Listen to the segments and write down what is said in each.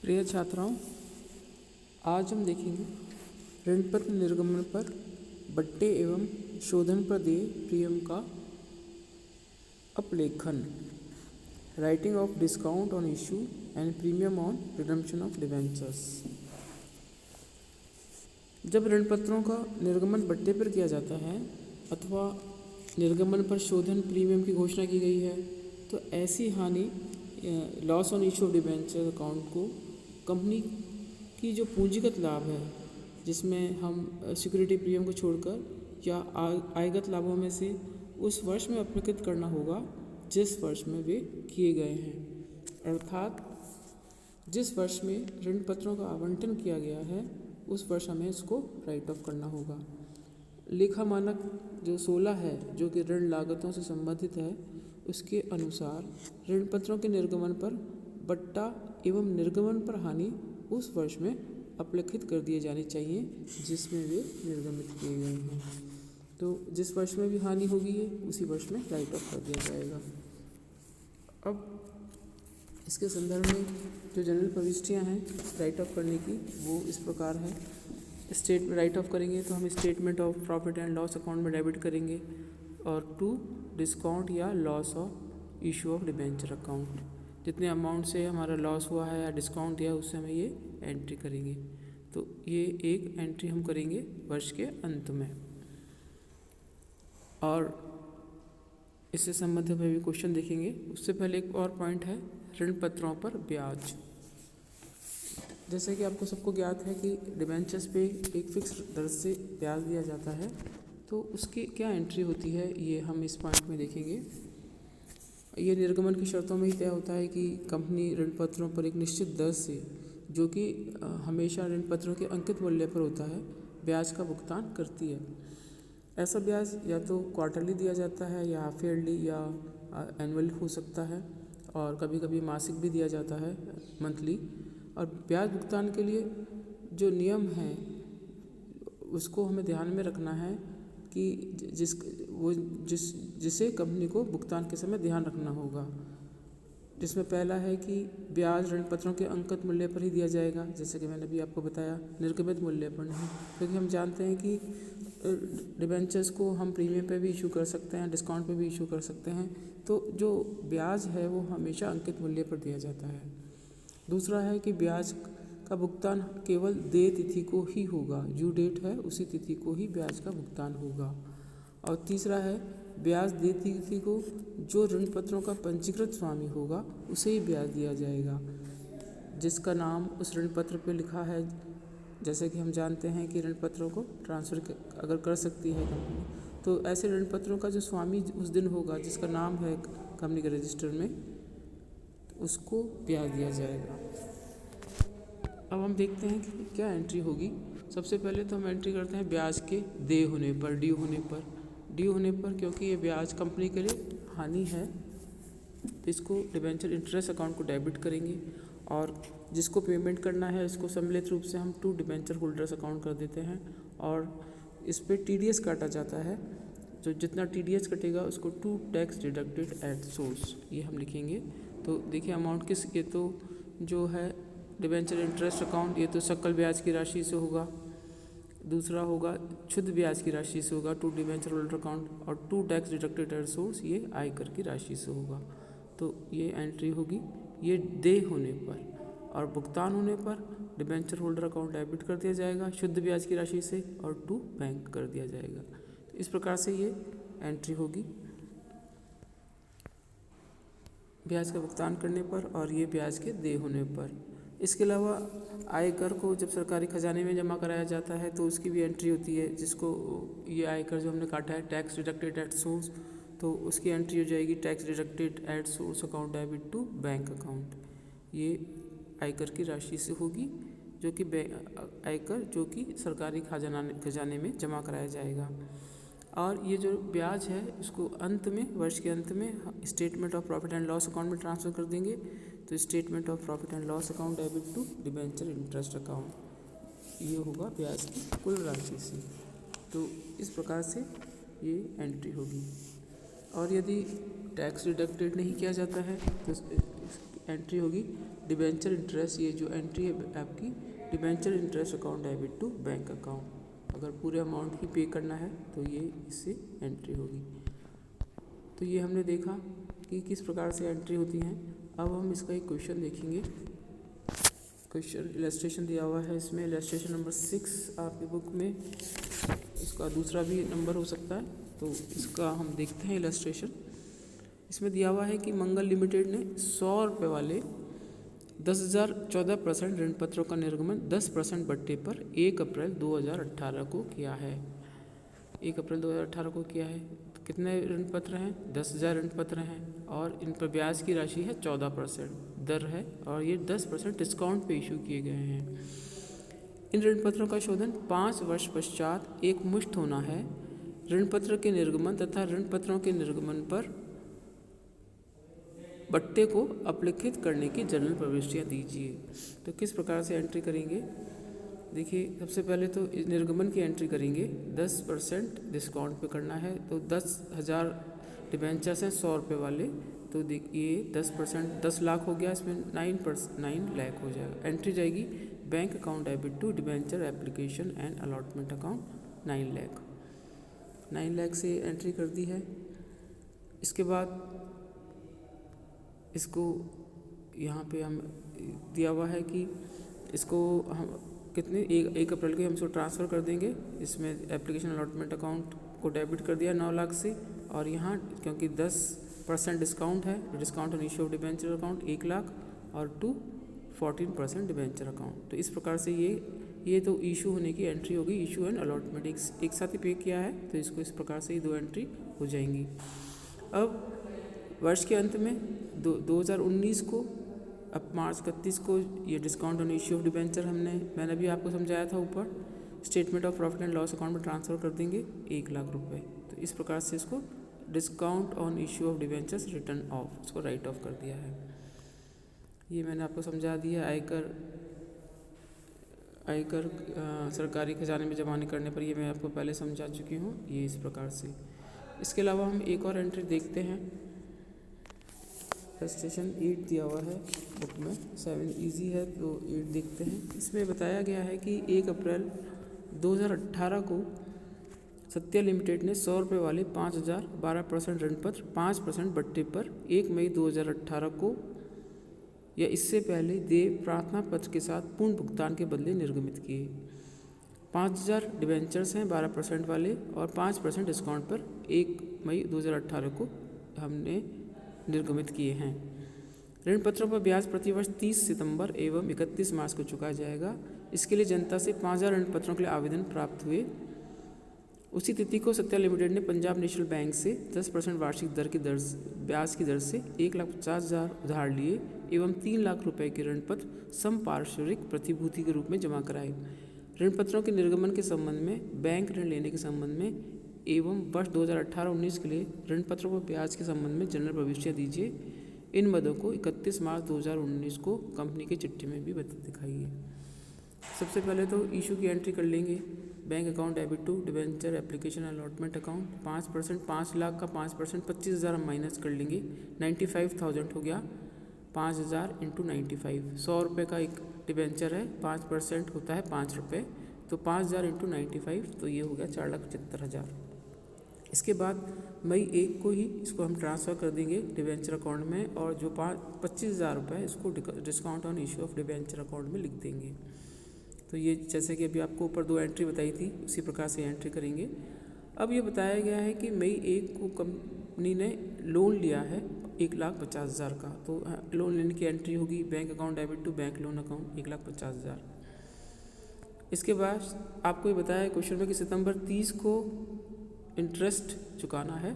प्रिय छात्राओं, आज हम देखेंगे ऋणपत्र निर्गमन पर बट्टे एवं शोधन पर देय प्रीमियम का अपलेखन। Writing off discount on issue and premium on redemption of debentures. जब ऋणपत्रों का निर्गमन बट्टे पर किया जाता है अथवा निर्गमन पर शोधन प्रीमियम की घोषणा की गई है, तो ऐसी हानि loss on issue of debenture account को कंपनी की जो पूंजीगत लाभ है, जिसमें हम सिक्योरिटी प्रीमियम को छोड़कर या आयगत लाभों में से उस वर्ष में अपकृत करना होगा जिस वर्ष में वे किए गए हैं। अर्थात जिस वर्ष में ऋण पत्रों का आवंटन किया गया है उस वर्ष हमें इसको राइट ऑफ करना होगा। लेखा मानक जो 16 है, जो कि ऋण लागतों से संबंधित है, उसके अनुसार ऋण पत्रों के निर्गमन पर बट्टा एवं निर्गमन पर हानि उस वर्ष में अपलेखित कर दिए जानी चाहिए जिसमें वे निर्गमित किए गए हैं। तो जिस वर्ष में भी हानि होगी है उसी वर्ष में राइट ऑफ कर दिया जाएगा। अब इसके संदर्भ में जो जनरल प्रविष्टियाँ हैं राइट ऑफ करने की, वो इस प्रकार है। स्टेटमेंट राइट ऑफ करेंगे तो हम statement of profit and loss account में डेबिट करेंगे और टू डिस्काउंट या loss of issue of debenture account, जितने अमाउंट से हमारा लॉस हुआ है या डिस्काउंट दिया उससे हमें ये एंट्री करेंगे। तो ये एक एंट्री हम करेंगे वर्ष के अंत में। और इससे संबंधित भी क्वेश्चन देखेंगे। उससे पहले एक और पॉइंट है ऋण पत्रों पर ब्याज। जैसे कि आपको सबको ज्ञात है कि डिबेंचर्स पे एक फिक्स दर से ब्याज दिया जाता है, तो उसकी क्या एंट्री होती है ये हम इस पॉइंट में देखेंगे। ये निर्गमन की शर्तों में ही तय होता है कि कंपनी ऋण पत्रों पर एक निश्चित दर से, जो कि हमेशा ऋण पत्रों के अंकित मूल्य पर होता है, ब्याज का भुगतान करती है। ऐसा ब्याज या तो क्वार्टरली दिया जाता है या हाफ ईयरली या एनुअल हो सकता है, और कभी कभी मासिक भी दिया जाता है, मंथली। और ब्याज भुगतान के लिए जो नियम हैं उसको हमें ध्यान में रखना है कि जिसे कंपनी को भुगतान के समय ध्यान रखना होगा। जिसमें पहला है कि ब्याज ऋण पत्रों के अंकित मूल्य पर ही दिया जाएगा, जैसे कि मैंने अभी आपको बताया, निर्गमित मूल्य पर नहीं। क्योंकि हम जानते हैं कि डिबेंचर्स को हम प्रीमियम पे भी इशू कर सकते हैं, डिस्काउंट पे भी इशू कर सकते हैं, तो जो ब्याज है वो हमेशा अंकित मूल्य पर दिया जाता है। दूसरा है कि ब्याज का भुगतान केवल देय तिथि को ही होगा, जो डेट है उसी तिथि को ही ब्याज का भुगतान होगा। और तीसरा है ब्याज देय तिथि को जो ऋण पत्रों का पंजीकृत स्वामी होगा उसे ही ब्याज दिया जाएगा, जिसका नाम उस ऋण पत्र पर लिखा है। जैसे कि हम जानते हैं कि ऋण पत्रों को ट्रांसफ़र अगर कर सकती है कंपनी, तो ऐसे ऋण पत्रों का जो स्वामी उस दिन होगा, जिसका नाम है कंपनी के रजिस्टर में, उसको ब्याज दिया जाएगा। अब हम देखते हैं कि क्या एंट्री होगी। सबसे पहले तो हम एंट्री करते हैं ब्याज के देय होने पर, ड्यू होने पर, क्योंकि ये ब्याज कंपनी के लिए हानि है, तो इसको डिबेंचर इंटरेस्ट अकाउंट को डेबिट करेंगे। और जिसको पेमेंट करना है उसको सम्मिलित रूप से हम टू डिबेंचर होल्डर्स अकाउंट कर देते हैं। और इस पर TDS काटा जाता है, जो जितना TDS कटेगा उसको to tax deducted at source, ये हम लिखेंगे। तो देखिए अमाउंट किस, ये तो जो है डिबेंचर इंटरेस्ट अकाउंट, ये तो सकल ब्याज की राशि से होगा। दूसरा होगा शुद्ध ब्याज की राशि से होगा, टू डिबेंचर होल्डर अकाउंट। और to tax deducted at source ये आयकर की राशि से होगा। तो ये एंट्री होगी ये देय होने पर। और भुगतान होने पर डिबेंचर होल्डर अकाउंट डेबिट कर दिया जाएगा शुद्ध ब्याज की राशि से, और टू बैंक कर दिया जाएगा। तो इस प्रकार से ये एंट्री होगी ब्याज का भुगतान करने पर और ये ब्याज के देय होने पर। इसके अलावा आयकर को जब सरकारी खजाने में जमा कराया जाता है तो उसकी भी एंट्री होती है, जिसको ये आयकर जो हमने काटा है टैक्स डिडक्टेड एट सोर्स, तो उसकी एंट्री हो जाएगी tax deducted at source account debit to bank account. ये आयकर की राशि से होगी, जो कि आयकर जो कि सरकारी खजाने में जमा कराया जाएगा। और ये जो ब्याज है उसको अंत में, वर्ष के अंत में statement of profit and loss account में ट्रांसफ़र कर देंगे। तो statement of profit and loss account debit to debenture interest account, ये होगा ब्याज की कुल राशि से। तो इस प्रकार से ये एंट्री होगी। और यदि टैक्स डिडक्टेड नहीं किया जाता है तो एंट्री होगी डिबेंचर इंटरेस्ट, ये जो एंट्री है आपकी debenture interest account debit to bank account, अगर पूरे अमाउंट ही पे करना है तो ये इससे एंट्री होगी। तो ये हमने देखा कि किस प्रकार से एंट्री होती हैं। अब हम इसका एक क्वेश्चन देखेंगे। क्वेश्चन इलस्ट्रेशन दिया हुआ है, इसमें इलस्ट्रेशन नंबर 6 आपकी बुक में, इसका दूसरा भी नंबर हो सकता है, तो इसका हम देखते हैं इलस्ट्रेशन। इसमें दिया हुआ है कि मंगल लिमिटेड ने 100 रुपये वाले 10,014% ऋण पत्रों का निर्गमन 10% बट्टे पर 1 अप्रैल 2018 को किया है। 1 अप्रैल 2018 को किया है। कितने ऋण पत्र हैं? 10,000 ऋण पत्र हैं और इन पर ब्याज की राशि है 14% दर है और ये 10% डिस्काउंट पे इशू किए गए हैं। इन ऋण पत्रों का शोधन 5 वर्ष पश्चात एक मुश्त होना है। ऋण पत्र के निर्गमन तथा ऋण पत्रों के निर्गमन पर बट्टे को अपलिखित करने की जनरल प्रविष्टियाँ दीजिए। तो किस प्रकार से एंट्री करेंगे? देखिए, सबसे पहले तो निर्गमन की एंट्री करेंगे। 10% डिस्काउंट पे करना है, तो 10,000 डिबेंचर्स हैं 100 रुपये वाले, तो देखिए 10% 10 लाख हो गया, इसमें 9 लाख हो जाएगा। एंट्री जाएगी bank account debit to debenture application and allotment account 9 lakh से एंट्री कर दी है। इसके बाद इसको यहाँ पे हम दिया हुआ है कि इसको हम कितने 1 अप्रैल के हम इसको ट्रांसफ़र कर देंगे। इसमें एप्लीकेशन अलॉटमेंट अकाउंट को डेबिट कर दिया 9 लाख से, और यहाँ क्योंकि 10% डिस्काउंट है, discount on issue of debenture account 1 lakh और 14% डिबेंचर अकाउंट। तो इस प्रकार से ये तो इशू होने की एंट्री होगी। इशू एंड अलॉटमेंट एक साथ ही पे किया है, तो इसको इस प्रकार से ही 2 एंट्री हो जाएंगी। अब वर्ष के अंत में 2019 को, अब मार्च 31 को ये discount on issue of debenture मैंने भी आपको समझाया था ऊपर, statement of profit and loss account में ट्रांसफ़र कर देंगे 1 लाख रुपए। तो इस प्रकार से इसको discount on issue of debentures return of, इसको राइट ऑफ कर दिया है। ये मैंने आपको समझा दिया। आयकर सरकारी खजाने में जमा नहीं करने पर, ये मैं आपको पहले समझा चुकी हूँ। ये इस प्रकार से। इसके अलावा हम एक और एंट्री देखते हैं। रजिस्ट्रेशन 8 दिया हुआ है बुक में, 7 इजी है तो 8 देखते हैं। इसमें बताया गया है कि 1 अप्रैल 2018 को सत्या लिमिटेड ने 100 रुपये वाले 5,000 12% ऋण पत्र 5% बट्टे पर 1 मई 2018 को या इससे पहले देय प्रार्थना पत्र के साथ पूर्ण भुगतान के बदले निर्गमित किए। 5,000 डिबेंचर्स हैं 12% वाले और 5% डिस्काउंट पर 1 मई 2018 को हमने निर्गमित किए हैं। ऋण पत्रों पर ब्याज प्रतिवर्ष 30 सितंबर एवं 31 मार्च को चुकाया जाएगा। इसके लिए जनता से 5,000 ऋण पत्रों के लिए आवेदन प्राप्त हुए। उसी तिथि को सत्या लिमिटेड ने पंजाब नेशनल बैंक से 10% वार्षिक ब्याज की दर से 1,50,000 उधार लिए एवं 3 लाख रुपए के ऋण पत्र संपार्श्विक प्रतिभूति के रूप में जमा कराए। ऋण पत्रों के निर्गमन के संबंध में, बैंक ऋण लेने के संबंध में एवं वर्ष 2018-19 के लिए ऋण पत्रों पर ब्याज के संबंध में जनरल प्रविष्टियाँ दीजिए। इन मदों को 31 मार्च 2019 को कंपनी की चिट्ठी में भी दिखाइए। सबसे पहले तो इशू की एंट्री कर लेंगे। Bank account debit to debenture application allotment account 5%, 5 lakh का 5% 25,000 हम माइनस कर लेंगे, 95,000 हो गया। 5,000 इंटू 95, 100 रुपये का एक डिबेंचर है, 5% होता है 5 रुपये, तो 5,000 इंटू 95, तो ये हो गया 4,75,000। इसके बाद मई 1 को ही इसको हम ट्रांसफ़र कर देंगे डिबेंचर अकाउंट में, और जो 25,000 रुपये इसको discount on issue of debenture account में लिख देंगे। तो ये जैसे कि अभी आपको ऊपर 2 एंट्री बताई थी, उसी प्रकार से एंट्री करेंगे। अब ये बताया गया है कि मई 1 को कंपनी ने लोन लिया है 1,50,000 का, तो लोन लेने की एंट्री होगी bank account debit to bank loan account 1,50,000। इसके बाद आपको ये बताया क्वेश्चन में कि सितंबर 30 को इंटरेस्ट चुकाना है,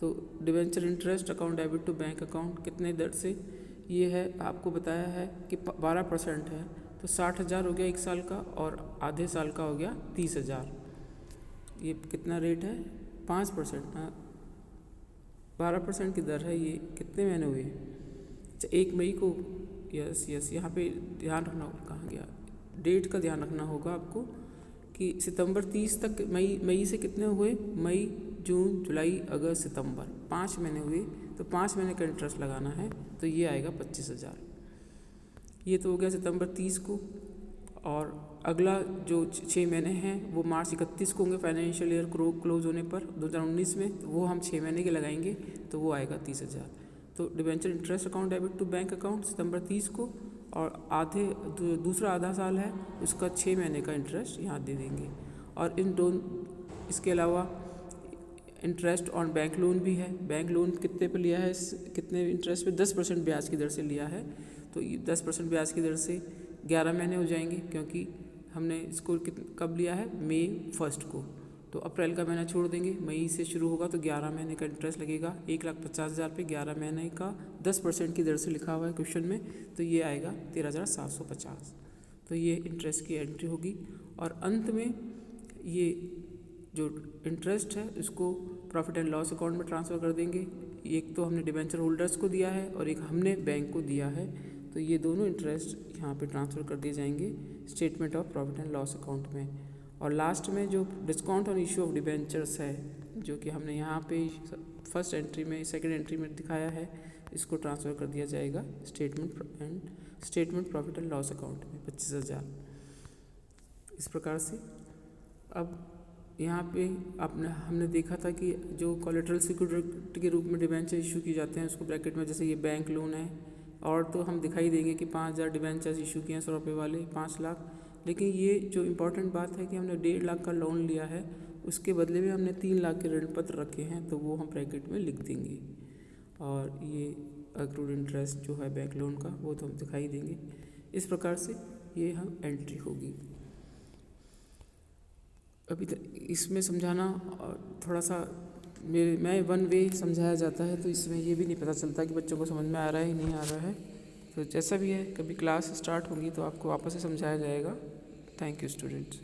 तो debenture interest account debit to bank account कितने दर से, ये है आपको बताया है कि 12% है, तो 60,000 हो गया 1 साल का, और आधे साल का हो गया 30,000। ये कितना रेट है? 5%। 12% की दर है। ये कितने महीने हुए? अच्छा, 1 मई को। यस, यहाँ पे ध्यान रखना, कहाँ गया, डेट का ध्यान रखना होगा आपको कि सितंबर 30 तक, मई से कितने हुए? मई, जून, जुलाई, अगस्त, सितंबर, 5 महीने हुए, तो 5 महीने का इंटरेस्ट लगाना है, तो ये आएगा 25,000। ये तो हो गया सितंबर 30 को। और अगला जो 6 महीने हैं वो मार्च 31 को होंगे फाइनेंशियल ईयर क्लोज होने पर 2019 में, तो वो हम 6 महीने के लगाएंगे तो वो आएगा 30,000। तो debenture interest account debit to bank account सितंबर 30 को, और दूसरा आधा साल है उसका 6 महीने का इंटरेस्ट यहाँ दे देंगे। और इसके अलावा इंटरेस्ट ऑन बैंक लोन भी है। बैंक लोन कितने पे लिया है, कितने इंटरेस्ट पे, 10% ब्याज की दर से लिया है। तो ये 10% ब्याज की दर से 11 महीने हो जाएंगे, क्योंकि हमने इसको कब लिया है, मई 1 को। तो अप्रैल का महीना छोड़ देंगे, मई से शुरू होगा तो 11 महीने का इंटरेस्ट लगेगा। 1,50,000 पे 11 महीने का 10% की दर से लिखा हुआ है क्वेश्चन में, तो ये आएगा 13,750। तो ये इंटरेस्ट की एंट्री होगी। और अंत में ये जो इंटरेस्ट है इसको प्रॉफिट एंड लॉस अकाउंट में ट्रांसफ़र कर देंगे। एक तो हमने डिबेंचर होल्डर्स को दिया है और एक हमने बैंक को दिया है, तो ये दोनों इंटरेस्ट यहाँ पे ट्रांसफ़र कर दिए जाएंगे statement of profit and loss account में। और लास्ट में जो discount on issue of debentures है, जो कि हमने यहाँ पे फर्स्ट एंट्री में, सेकंड एंट्री में दिखाया है, इसको ट्रांसफ़र कर दिया जाएगा statement profit and loss account में 25,000। इस प्रकार से अब यहाँ पे हमने देखा था कि जो कोलेटरल सिक्योरिटी के रूप में डिबेंचर इशू किए जाते हैं उसको ब्रैकेट में, जैसे ये बैंक लोन है, और तो हम दिखाई देंगे कि 5,000 डिबेंचर्स इशू किए हैं 100 रुपये वाले, 5 लाख। लेकिन ये जो इम्पोर्टेंट बात है कि हमने 1.5 लाख का लोन लिया है, उसके बदले में हमने 3 लाख के ऋण पत्र रखे हैं, तो वो हम ब्रैकेट में लिख देंगे। और ये अक्रूड इंटरेस्ट जो है बैंक लोन का, वो तो हम दिखाई देंगे। इस प्रकार से ये हम एंट्री होगी। अभी इसमें समझाना थोड़ा सा मैं वन वे समझाया जाता है, तो इसमें ये भी नहीं पता चलता कि बच्चों को समझ में आ रहा है या नहीं आ रहा है। तो जैसा भी है, कभी क्लास स्टार्ट होगी तो आपको वापस से समझाया जाएगा। Thank you students.